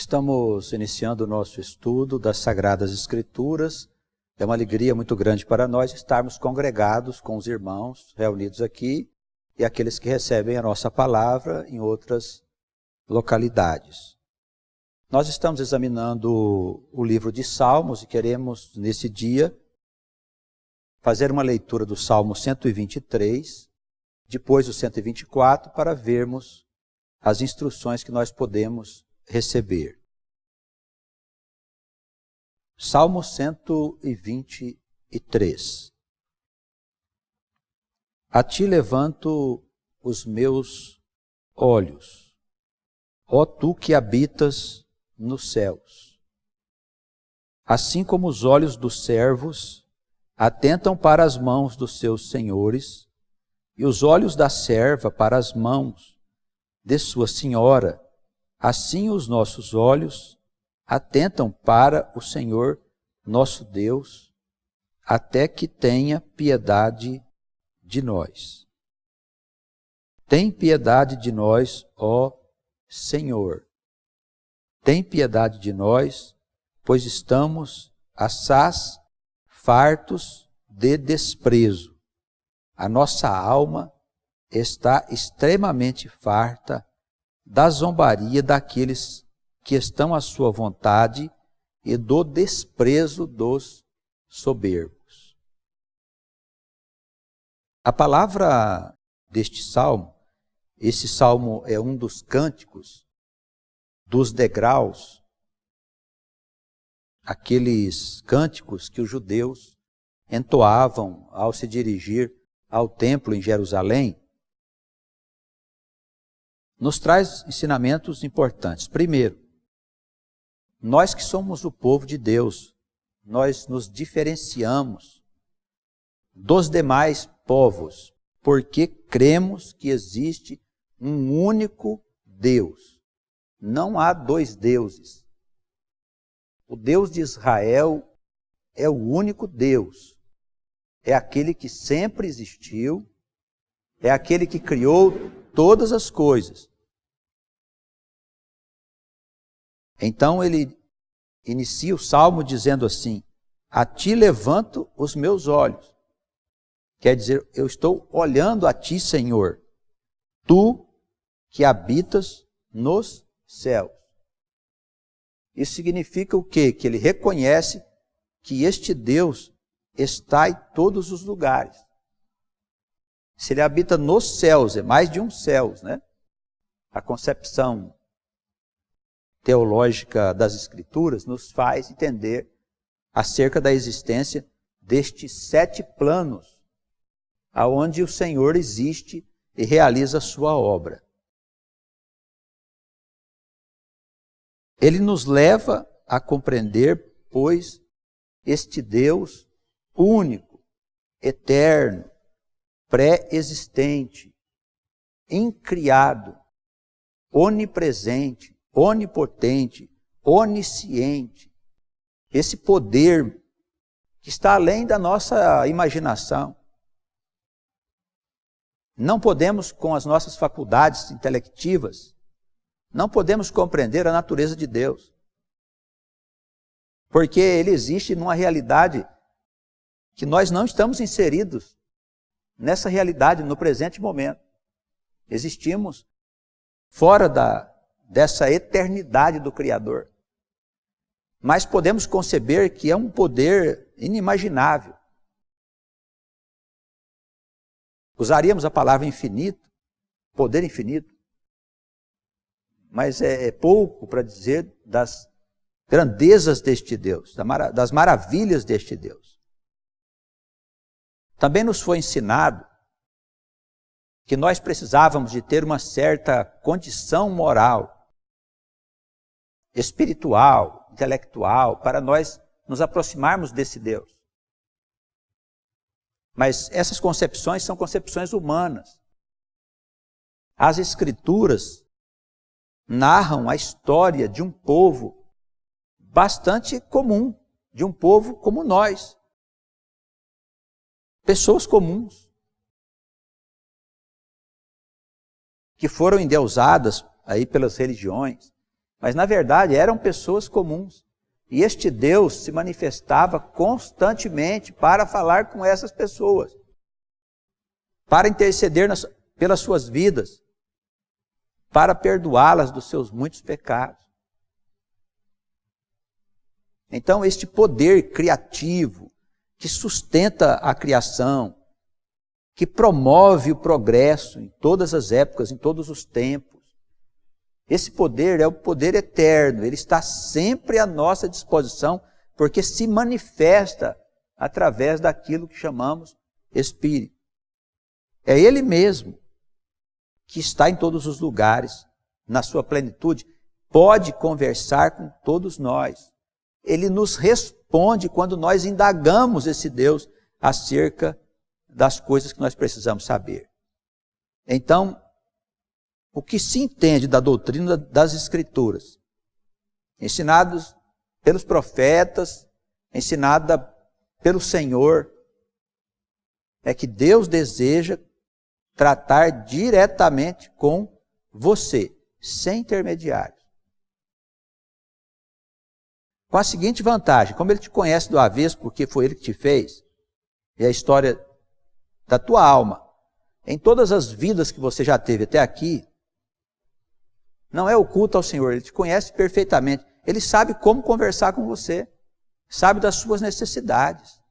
Estamos iniciando o nosso estudo das Sagradas Escrituras. É uma alegria muito grande para nós estarmos congregados com os irmãos reunidos aqui e aqueles que recebem a nossa palavra em outras localidades. Nós estamos examinando o livro de Salmos e queremos, nesse dia, fazer uma leitura do Salmo 123, depois do 124, para vermos as instruções que nós podemos receber. Salmo 123. A ti levanto os meus olhos, ó tu que habitas nos céus. Assim como os olhos dos servos atentam para as mãos dos seus senhores, e os olhos da serva para as mãos de sua senhora, assim os nossos olhos atentam para o Senhor nosso Deus, até que tenha piedade de nós. Tem piedade de nós, ó Senhor. Tem piedade de nós, pois estamos assaz fartos de desprezo. A nossa alma está extremamente farta da zombaria daqueles que estão à sua vontade e do desprezo dos soberbos. A palavra deste salmo, esse salmo é um dos cânticos dos degraus, aqueles cânticos que os judeus entoavam ao se dirigir ao templo em Jerusalém, nos traz ensinamentos importantes. Primeiro, nós que somos o povo de Deus, nós nos diferenciamos dos demais povos, porque cremos que existe um único Deus. Não há dois deuses. O Deus de Israel é o único Deus. É aquele que sempre existiu, é aquele que criou todas as coisas. Então ele inicia o salmo dizendo assim: a ti levanto os meus olhos. Quer dizer, eu estou olhando a ti, Senhor, tu que habitas nos céus. Isso significa o quê? Que ele reconhece que este Deus está em todos os lugares. Se ele habita nos céus, é mais de um céus, né? A concepção teológica das Escrituras nos faz entender acerca da existência destes 7 planos, aonde o Senhor existe e realiza a sua obra. Ele nos leva a compreender, pois, este Deus único, eterno, pré-existente, incriado, onipresente, onipotente, onisciente. Esse poder que está além da nossa imaginação. Não podemos, com as nossas faculdades intelectivas, não podemos compreender a natureza de Deus. Porque Ele existe numa realidade que nós não estamos inseridos nessa realidade, no presente momento. Existimos fora dessa eternidade do Criador. Mas podemos conceber que é um poder inimaginável. Usaríamos a palavra infinito, poder infinito, mas é pouco para dizer das grandezas deste Deus, das maravilhas deste Deus. Também nos foi ensinado que nós precisávamos de ter uma certa condição moral, espiritual, intelectual, para nós nos aproximarmos desse Deus. Mas essas concepções são concepções humanas. As Escrituras narram a história de um povo bastante comum, de um povo como nós. Pessoas comuns, que foram endeusadas aí pelas religiões, Mas na verdade eram pessoas comuns. E este Deus se manifestava constantemente para falar com essas pessoas, para interceder pelas suas vidas, para perdoá-las dos seus muitos pecados. Então, este poder criativo, que sustenta a criação, que promove o progresso em todas as épocas, em todos os tempos, esse poder é o poder eterno, ele está sempre à nossa disposição, porque se manifesta através daquilo que chamamos Espírito. É Ele mesmo que está em todos os lugares, na sua plenitude, pode conversar com todos nós. Ele nos responde quando nós indagamos esse Deus acerca das coisas que nós precisamos saber. Então, o que se entende da doutrina das Escrituras, ensinados pelos profetas, ensinada pelo Senhor, é que Deus deseja tratar diretamente com você, sem intermediários. Com a seguinte vantagem: como Ele te conhece do avesso, porque foi Ele que te fez, e a história da tua alma, em todas as vidas que você já teve até aqui, não é oculto ao Senhor, Ele te conhece perfeitamente. Ele sabe como conversar com você, sabe das suas necessidades.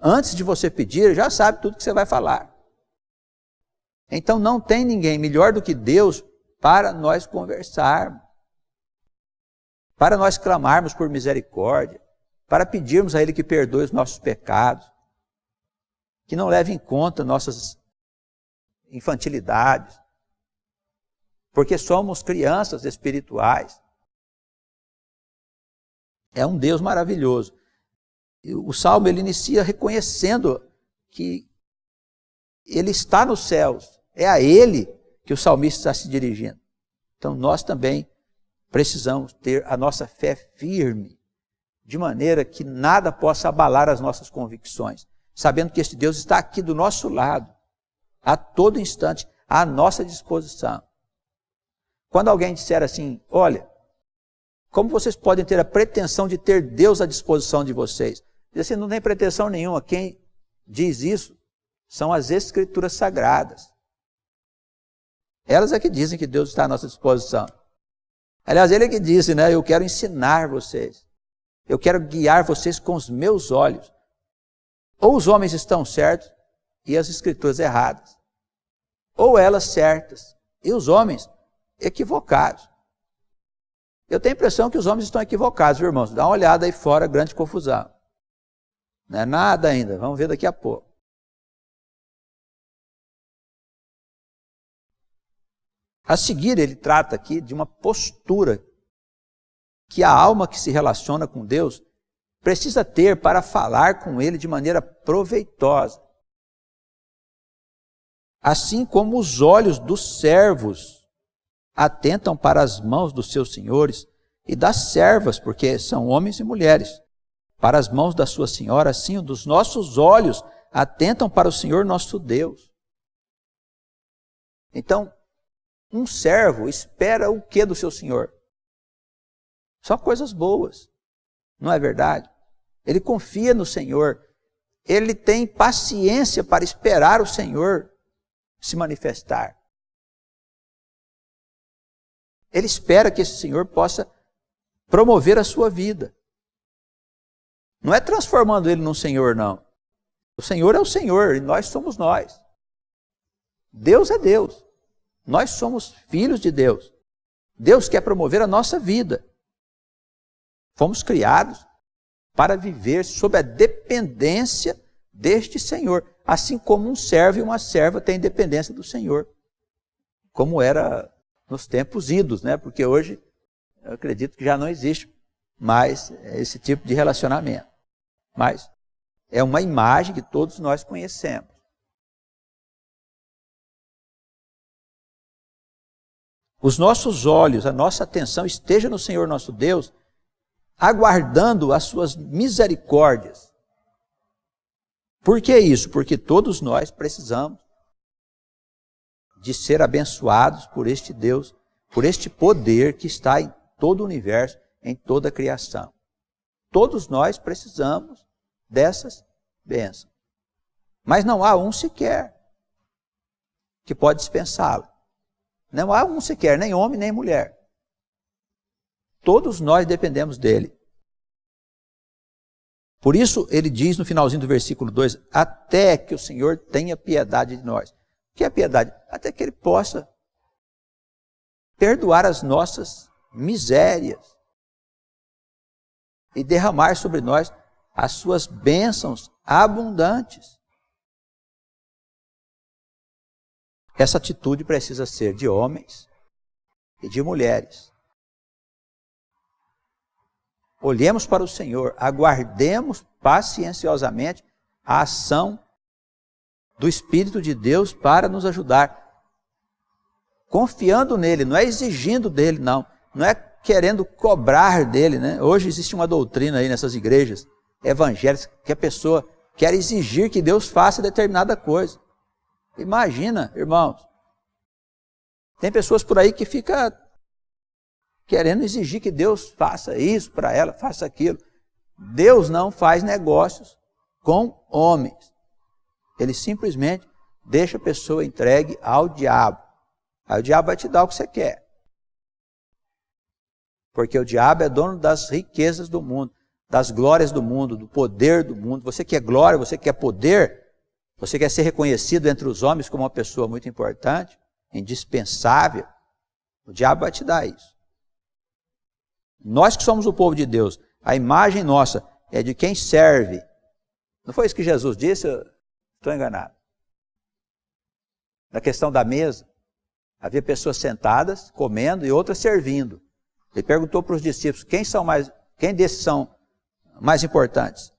Antes de você pedir, Ele já sabe tudo que você vai falar. Então não tem ninguém melhor do que Deus para nós conversarmos, para nós clamarmos por misericórdia, para pedirmos a Ele que perdoe os nossos pecados, que não leve em conta nossas infantilidades, porque somos crianças espirituais. É um Deus maravilhoso. O Salmo ele inicia reconhecendo que Ele está nos céus. É a Ele que o salmista está se dirigindo. Então nós também precisamos ter a nossa fé firme, de maneira que nada possa abalar as nossas convicções, sabendo que este Deus está aqui do nosso lado, a todo instante, à nossa disposição. Quando alguém disser assim: olha, como vocês podem ter a pretensão de ter Deus à disposição de vocês? Diz assim: não tem pretensão nenhuma. Quem diz isso são as Escrituras Sagradas. Elas é que dizem que Deus está à nossa disposição. Aliás, Ele é que disse, né? Eu quero ensinar vocês. Eu quero guiar vocês com os meus olhos. Ou os homens estão certos e as Escrituras erradas, ou elas certas e os homens equivocados. Eu tenho a impressão que os homens estão equivocados, viu, irmãos? Dá uma olhada aí fora, grande confusão. Não é nada ainda, vamos ver daqui a pouco. A seguir, ele trata aqui de uma postura que a alma que se relaciona com Deus precisa ter para falar com Ele de maneira proveitosa. Assim como os olhos dos servos atentam para as mãos dos seus senhores, e das servas, porque são homens e mulheres, para as mãos da sua senhora, assim os dos nossos olhos atentam para o Senhor nosso Deus. Então, um servo espera o que do seu senhor? Só coisas boas, não é verdade? Ele confia no Senhor, ele tem paciência para esperar o Senhor se manifestar. Ele espera que esse Senhor possa promover a sua vida. Não é transformando ele num Senhor, não. O Senhor é o Senhor e nós somos nós. Deus é Deus. Nós somos filhos de Deus. Deus quer promover a nossa vida. Fomos criados para viver sob a dependência deste Senhor, assim como um servo e uma serva têm dependência do Senhor, como era nos tempos idos, né? Porque hoje eu acredito que já não existe mais esse tipo de relacionamento. Mas é uma imagem que todos nós conhecemos. Os nossos olhos, a nossa atenção esteja no Senhor nosso Deus, aguardando as suas misericórdias. Por que isso? Porque todos nós precisamos de ser abençoados por este Deus por este poder que está em todo o universo, em toda a criação. Todos nós precisamos dessas bênçãos. Mas não há um sequer que pode dispensá-la. Não há um sequer, nem homem nem mulher. Todos nós dependemos dele. Por isso ele diz no finalzinho do versículo 2, até que o Senhor tenha piedade de nós. O que é piedade? Até que ele possa perdoar as nossas misérias e derramar sobre nós as suas bênçãos abundantes. Essa atitude precisa ser de homens e de mulheres. Olhemos para o Senhor, aguardemos pacienciosamente a ação do Espírito de Deus para nos ajudar. Confiando nele, não é exigindo dele, não é querendo cobrar dele, né? Hoje existe uma doutrina aí nessas igrejas evangélicas que a pessoa quer exigir que Deus faça determinada coisa. Imagina, irmãos, tem pessoas por aí que ficam querendo exigir que Deus faça isso para ela, faça aquilo. Deus não faz negócios com homens. Ele simplesmente deixa a pessoa entregue ao diabo. Aí o diabo vai te dar o que você quer. Porque o diabo é dono das riquezas do mundo, das glórias do mundo, do poder do mundo. Você quer glória, você quer poder, você quer ser reconhecido entre os homens como uma pessoa muito importante, indispensável. O diabo vai te dar isso. Nós que somos o povo de Deus, a imagem nossa é de quem serve. Não foi isso que Jesus disse? Eu estou enganado. Na questão da mesa, havia pessoas sentadas, comendo, e outras servindo. Ele perguntou para os discípulos, quem desses são mais importantes?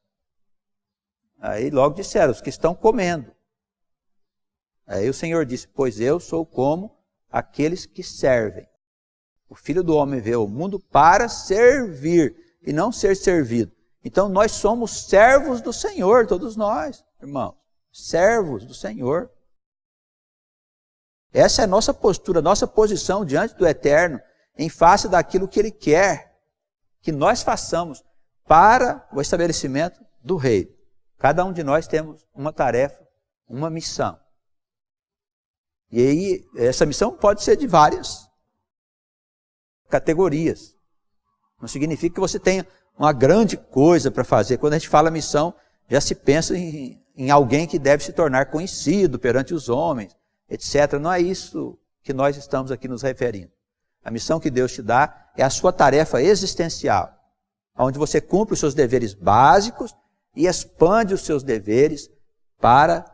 Aí logo disseram, os que estão comendo. Aí o Senhor disse, pois eu sou como aqueles que servem. O Filho do Homem veio ao mundo para servir e não ser servido. Então nós somos servos do Senhor, todos nós, irmãos. Servos do Senhor. Essa é a nossa postura, nossa posição diante do Eterno, em face daquilo que Ele quer que nós façamos para o estabelecimento do reino. Cada um de nós temos uma tarefa, uma missão. E aí, essa missão pode ser de várias categorias. Não significa que você tenha uma grande coisa para fazer. Quando a gente fala missão, já se pensa em alguém que deve se tornar conhecido perante os homens, etc. Não é isso que nós estamos aqui nos referindo. A missão que Deus te dá é a sua tarefa existencial, onde você cumpre os seus deveres básicos e expande os seus deveres para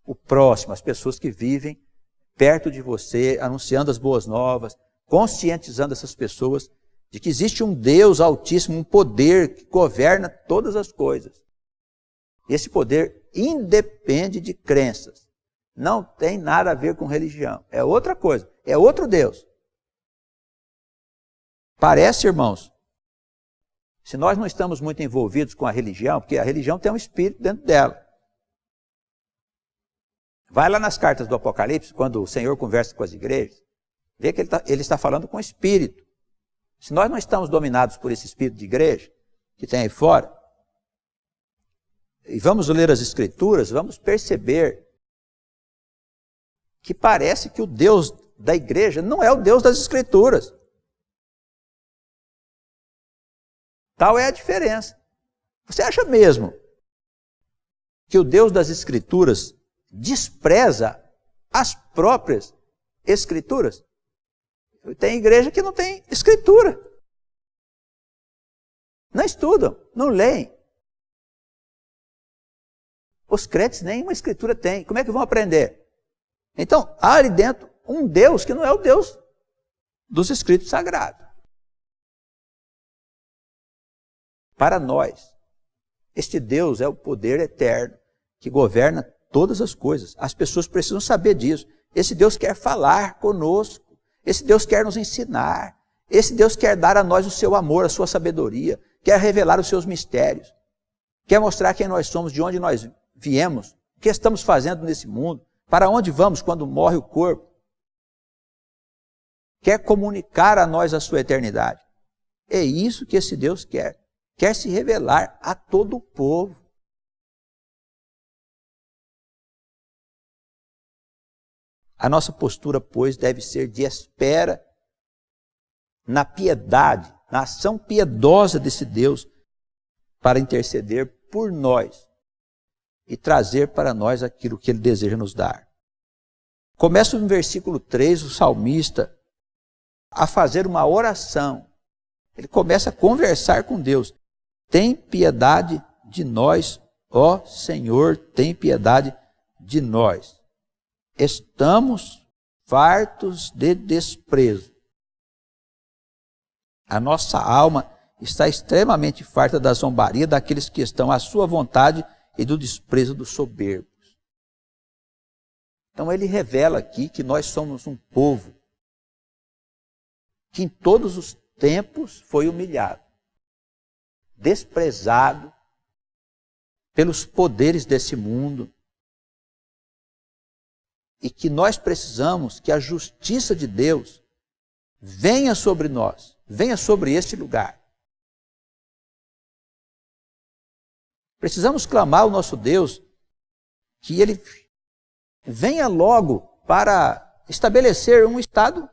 o próximo, as pessoas que vivem perto de você, anunciando as boas novas, conscientizando essas pessoas de que existe um Deus altíssimo, um poder que governa todas as coisas. Esse poder independe de crenças. Não tem nada a ver com religião. É outra coisa. É outro Deus. Parece, irmãos, se nós não estamos muito envolvidos com a religião, porque a religião tem um espírito dentro dela. Vai lá nas cartas do Apocalipse, quando o Senhor conversa com as igrejas, vê que ele está falando com o espírito. Se nós não estamos dominados por esse espírito de igreja, que tem aí fora, e vamos ler as Escrituras, vamos perceber que parece que o Deus da igreja não é o Deus das Escrituras. Tal é a diferença. Você acha mesmo que o Deus das Escrituras despreza as próprias Escrituras? Tem igreja que não tem Escritura. Não estudam, não leem. Os crentes nenhuma Escritura têm. Como é que vão aprender? Então, há ali dentro um Deus que não é o Deus dos Escritos Sagrados. Para nós, este Deus é o poder eterno que governa todas as coisas. As pessoas precisam saber disso. Esse Deus quer falar conosco. Esse Deus quer nos ensinar. Esse Deus quer dar a nós o seu amor, a sua sabedoria. Quer revelar os seus mistérios. Quer mostrar quem nós somos, de onde nós viemos, o que estamos fazendo nesse mundo, para onde vamos quando morre o corpo. quer comunicar a nós a sua eternidade. É isso que esse Deus quer. Quer se revelar a todo o povo. A nossa postura, pois, deve ser de espera na piedade, na ação piedosa desse Deus para interceder por nós e trazer para nós aquilo que Ele deseja nos dar. Começa no versículo 3, o salmista a fazer uma oração. Ele começa a conversar com Deus. Tem piedade de nós, ó Senhor, tem piedade de nós. Estamos fartos de desprezo. A nossa alma está extremamente farta da zombaria daqueles que estão à sua vontade e do desprezo dos soberbos. Então ele revela aqui que nós somos um povo que em todos os tempos foi humilhado, desprezado pelos poderes desse mundo, e que nós precisamos que a justiça de Deus venha sobre nós, venha sobre este lugar. Precisamos clamar ao nosso Deus que Ele venha logo para estabelecer um estado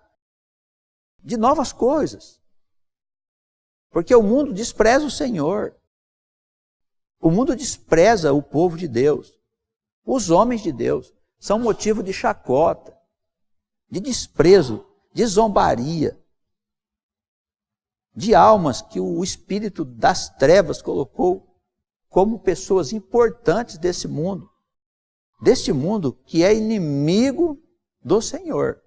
de novas coisas. Porque o mundo despreza o Senhor. O mundo despreza o povo de Deus. Os homens de Deus são motivo de chacota, de desprezo, de zombaria, de almas que o espírito das trevas colocou como pessoas importantes desse mundo que é inimigo do Senhor.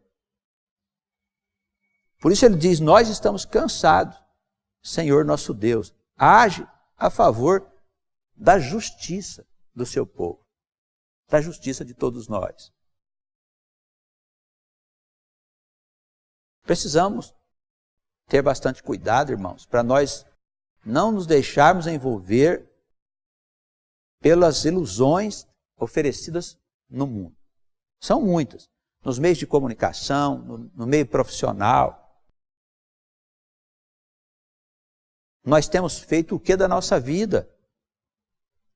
Por isso ele diz, nós estamos cansados, Senhor nosso Deus, age a favor da justiça do seu povo, da justiça de todos nós. Precisamos ter bastante cuidado, irmãos, para nós não nos deixarmos envolver pelas ilusões oferecidas no mundo. São muitas. Nos meios de comunicação, no meio profissional. Nós temos feito o que da nossa vida?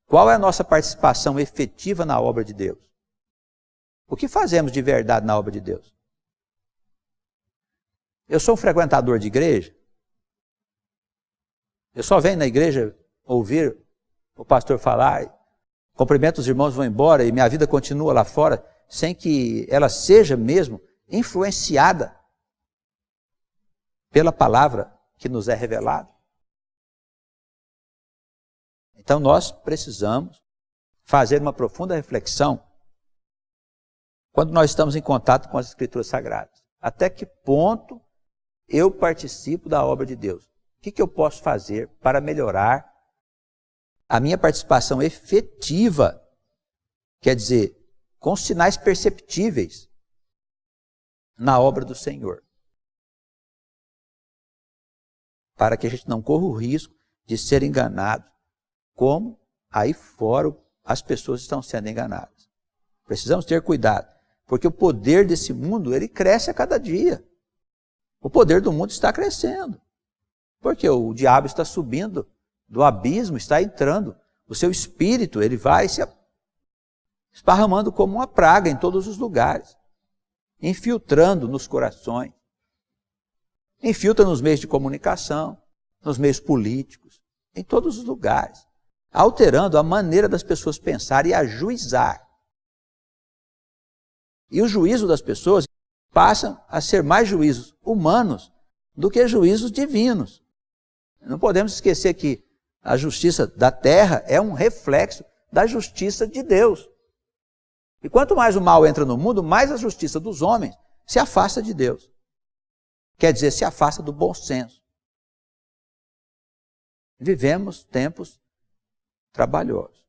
Qual é a nossa participação efetiva na obra de Deus? O que fazemos de verdade na obra de Deus? Eu sou um frequentador de igreja? Eu só venho na igreja ouvir o pastor falar, cumprimento os irmãos, vou embora e minha vida continua lá fora, sem que ela seja mesmo influenciada pela palavra que nos é revelada. Então nós precisamos fazer uma profunda reflexão quando nós estamos em contato com as Escrituras Sagradas. Até que ponto eu participo da obra de Deus? O que eu posso fazer para melhorar a minha participação efetiva, quer dizer, com sinais perceptíveis na obra do Senhor? Para que a gente não corra o risco de ser enganado, como aí fora as pessoas estão sendo enganadas. Precisamos ter cuidado, porque o poder desse mundo, ele cresce a cada dia. O poder do mundo está crescendo, porque o diabo está subindo do abismo, está entrando. O seu espírito, ele vai se esparramando como uma praga em todos os lugares, infiltrando nos corações, infiltra nos meios de comunicação, nos meios políticos, em todos os lugares, alterando a maneira das pessoas pensarem e ajuizar. E o juízo das pessoas passam a ser mais juízos humanos do que juízos divinos. Não podemos esquecer que a justiça da terra é um reflexo da justiça de Deus. E quanto mais o mal entra no mundo, mais a justiça dos homens se afasta de Deus. Quer dizer, se afasta do bom senso. Vivemos tempos trabalhosos.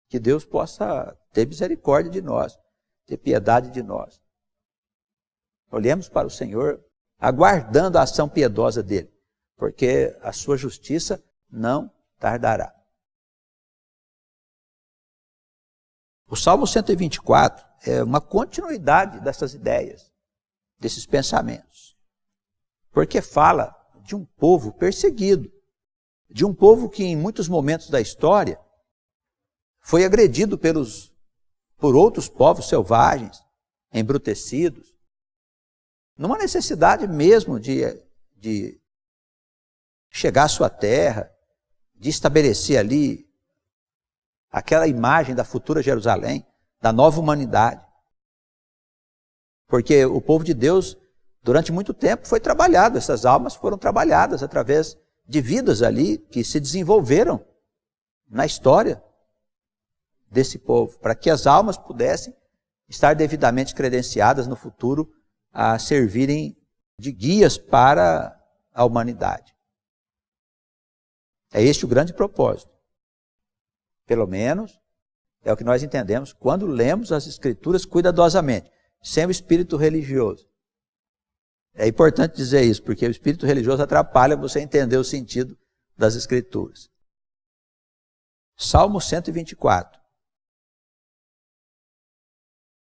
Que Deus possa ter misericórdia de nós, ter piedade de nós. Olhemos para o Senhor, aguardando a ação piedosa dele, porque a sua justiça não tardará. O Salmo 124 é uma continuidade dessas ideias desses pensamentos. Porque fala de um povo perseguido, de um povo que em muitos momentos da história foi agredido por outros povos selvagens, embrutecidos, numa necessidade mesmo de chegar à sua terra, de estabelecer ali aquela imagem da futura Jerusalém, da nova humanidade. Porque o povo de Deus, durante muito tempo, foi trabalhado, essas almas foram trabalhadas através de vidas ali que se desenvolveram na história desse povo, para que as almas pudessem estar devidamente credenciadas no futuro a servirem de guias para a humanidade. É este o grande propósito. Pelo menos é o que nós entendemos quando lemos as Escrituras cuidadosamente, sem o espírito religioso. É importante dizer isso, porque o espírito religioso atrapalha você entender o sentido das Escrituras. Salmo 124.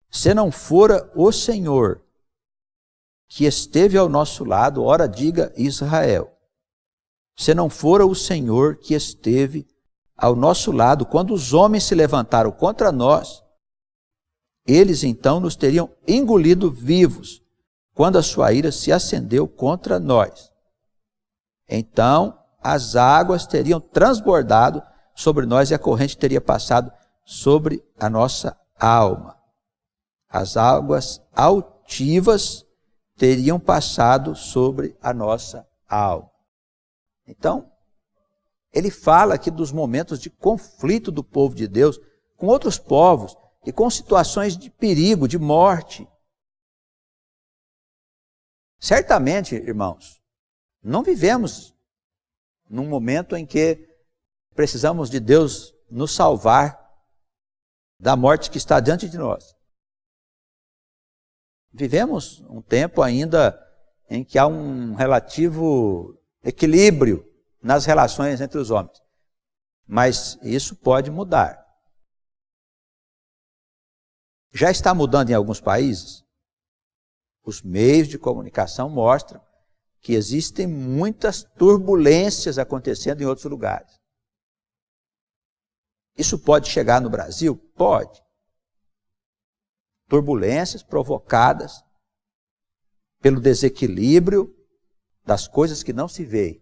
Se não fora o Senhor que esteve ao nosso lado, ora diga Israel. Se não fora o Senhor que esteve ao nosso lado, quando os homens se levantaram contra nós, eles então nos teriam engolido vivos, quando a sua ira se acendeu contra nós. Então as águas teriam transbordado sobre nós e a corrente teria passado sobre a nossa alma. As águas altivas teriam passado sobre a nossa alma. Então, ele fala aqui dos momentos de conflito do povo de Deus com outros povos e com situações de perigo, de morte. Certamente, irmãos, não vivemos num momento em que precisamos de Deus nos salvar da morte que está diante de nós. Vivemos um tempo ainda em que há um relativo equilíbrio nas relações entre os homens. Mas isso pode mudar. Já está mudando em alguns países. Os meios de comunicação mostram que existem muitas turbulências acontecendo em outros lugares. Isso pode chegar no Brasil? Pode. Turbulências provocadas pelo desequilíbrio das coisas que não se veem.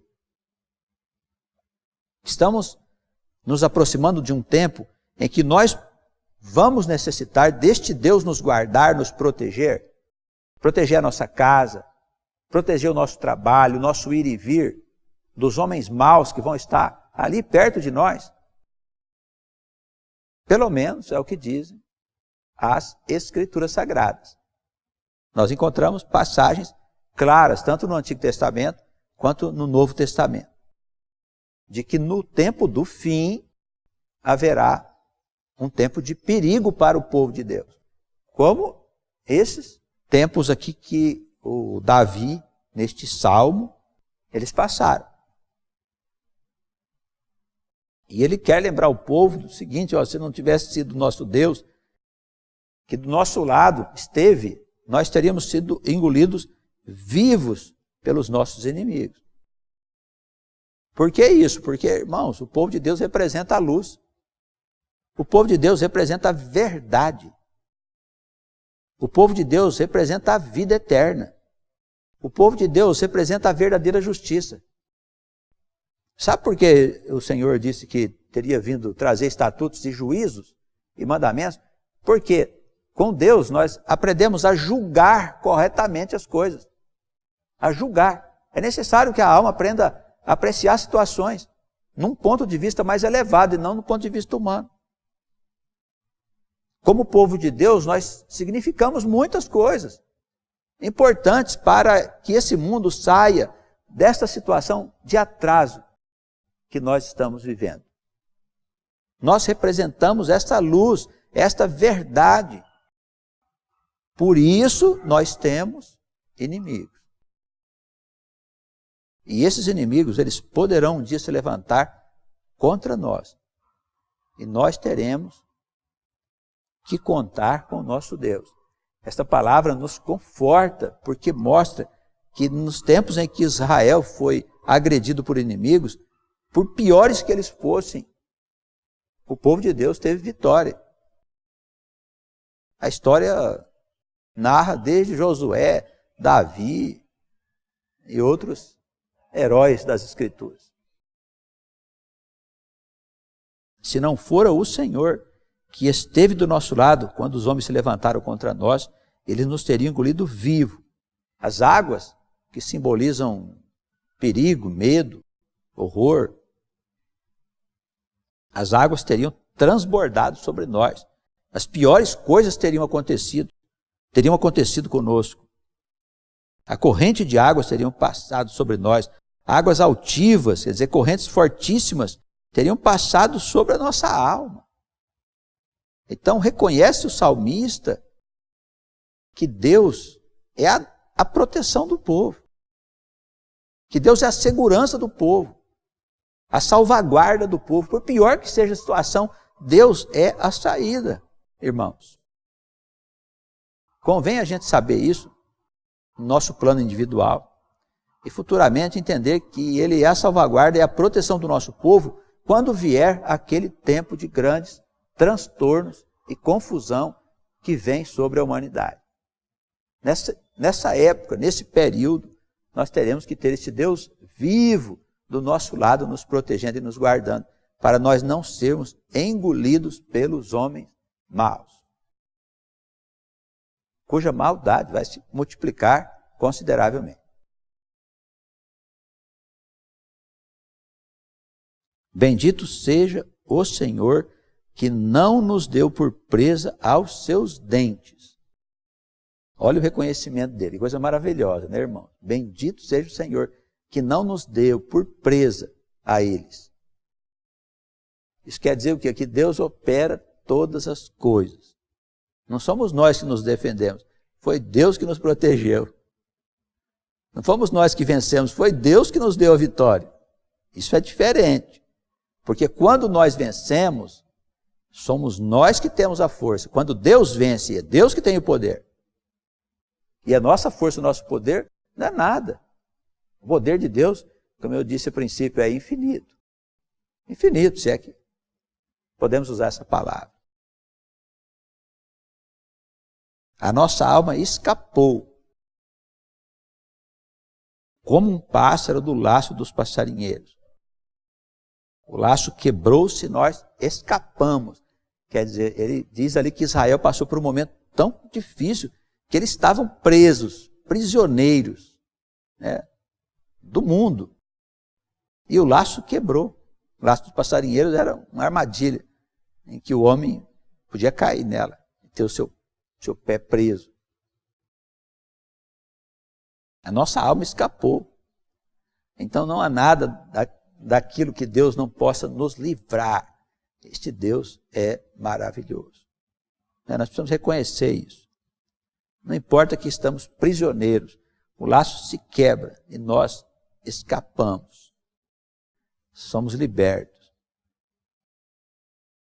Estamos nos aproximando de um tempo em que nós vamos necessitar deste Deus nos guardar, nos proteger, proteger a nossa casa, proteger o nosso trabalho, o nosso ir e vir, dos homens maus que vão estar ali perto de nós. Pelo menos é o que dizem as Escrituras Sagradas. Nós encontramos passagens claras, tanto no Antigo Testamento quanto no Novo Testamento, de que no tempo do fim haverá um tempo de perigo para o povo de Deus. Como esses tempos aqui que o Davi, neste salmo, eles passaram. E ele quer lembrar o povo do seguinte: ó, se não tivesse sido nosso Deus, que do nosso lado esteve, nós teríamos sido engolidos vivos pelos nossos inimigos. Por que isso? Porque, irmãos, o povo de Deus representa a luz. O povo de Deus representa a verdade. O povo de Deus representa a vida eterna. O povo de Deus representa a verdadeira justiça. Sabe por que o Senhor disse que teria vindo trazer estatutos e juízos e mandamentos? Porque com Deus nós aprendemos a julgar corretamente as coisas. A julgar. É necessário que a alma aprenda a apreciar situações num ponto de vista mais elevado e não no ponto de vista humano. Como povo de Deus, nós significamos muitas coisas importantes para que esse mundo saia desta situação de atraso que nós estamos vivendo. Nós representamos esta luz, esta verdade. Por isso nós temos inimigos. E esses inimigos, eles poderão um dia se levantar contra nós. E nós teremos que contar com o nosso Deus. Esta palavra nos conforta, porque mostra que nos tempos em que Israel foi agredido por inimigos, por piores que eles fossem, o povo de Deus teve vitória. A história narra desde Josué, Davi e outros heróis das Escrituras. Se não fora o Senhor que esteve do nosso lado quando os homens se levantaram contra nós, eles nos teriam engolido vivo. As águas, que simbolizam perigo, medo, horror, as águas teriam transbordado sobre nós. As piores coisas teriam acontecido conosco. A corrente de águas teriam passado sobre nós. Águas altivas, quer dizer, correntes fortíssimas, teriam passado sobre a nossa alma. Então, reconhece o salmista que Deus é a proteção do povo. Que Deus é a segurança do povo. A salvaguarda do povo. Por pior que seja a situação, Deus é a saída, irmãos. Convém a gente saber isso no nosso plano individual e futuramente entender que Ele é a salvaguarda e a proteção do nosso povo quando vier aquele tempo de grandes transtornos e confusão que vem sobre a humanidade. Nessa época, nesse período, nós teremos que ter esse Deus vivo do nosso lado, nos protegendo e nos guardando, para nós não sermos engolidos pelos homens maus, cuja maldade vai se multiplicar consideravelmente. Bendito seja o Senhor que não nos deu por presa aos seus dentes. Olha o reconhecimento dele, coisa maravilhosa, né, irmão? Bendito seja o Senhor que não nos deu por presa a eles. Isso quer dizer o quê? Que Deus opera todas as coisas. Não somos nós que nos defendemos, foi Deus que nos protegeu. Não fomos nós que vencemos, foi Deus que nos deu a vitória. Isso é diferente, porque quando nós vencemos, somos nós que temos a força. Quando Deus vence, é Deus que tem o poder. E a nossa força, o nosso poder, não é nada. O poder de Deus, como eu disse a princípio, é infinito. Infinito, se é que podemos usar essa palavra. A nossa alma escapou, como um pássaro do laço dos passarinheiros. O laço quebrou-se e nós escapamos. Quer dizer, ele diz ali que Israel passou por um momento tão difícil que eles estavam presos, prisioneiros, né, do mundo. E o laço quebrou. O laço dos passarinheiros era uma armadilha em que o homem podia cair nela e ter o seu pé preso. A nossa alma escapou. Então não há nada daquilo que Deus não possa nos livrar. Este Deus é maravilhoso. Nós precisamos reconhecer isso. Não importa que estamos prisioneiros, o laço se quebra e nós escapamos. Somos libertos.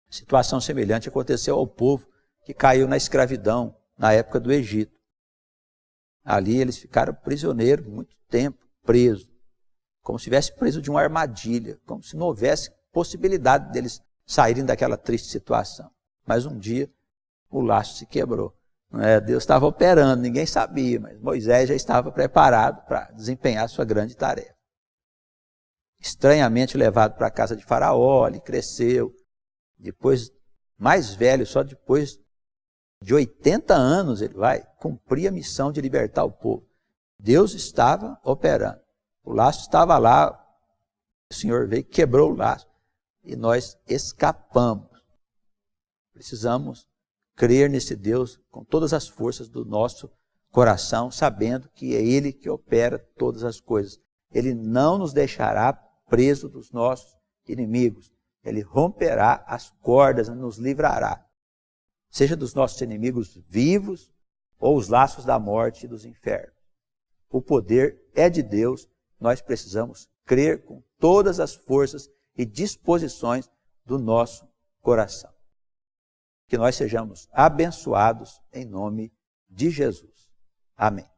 Situação semelhante aconteceu ao povo que caiu na escravidão na época do Egito. Ali eles ficaram prisioneiros muito tempo, presos, como se estivesse preso de uma armadilha, como se não houvesse possibilidade deles saírem daquela triste situação. Mas um dia o laço se quebrou. Deus estava operando, ninguém sabia, mas Moisés já estava preparado para desempenhar sua grande tarefa. Estranhamente levado para a casa de Faraó, ele cresceu. Depois, mais velho, só depois de 80 anos, ele vai cumprir a missão de libertar o povo. Deus estava operando. O laço estava lá, o Senhor veio, quebrou o laço e nós escapamos. Precisamos crer nesse Deus com todas as forças do nosso coração, sabendo que é Ele que opera todas as coisas. Ele não nos deixará preso dos nossos inimigos. Ele romperá as cordas e nos livrará, seja dos nossos inimigos vivos ou os laços da morte e dos infernos. O poder é de Deus, nós precisamos crer com todas as forças e disposições do nosso coração. Que nós sejamos abençoados em nome de Jesus. Amém.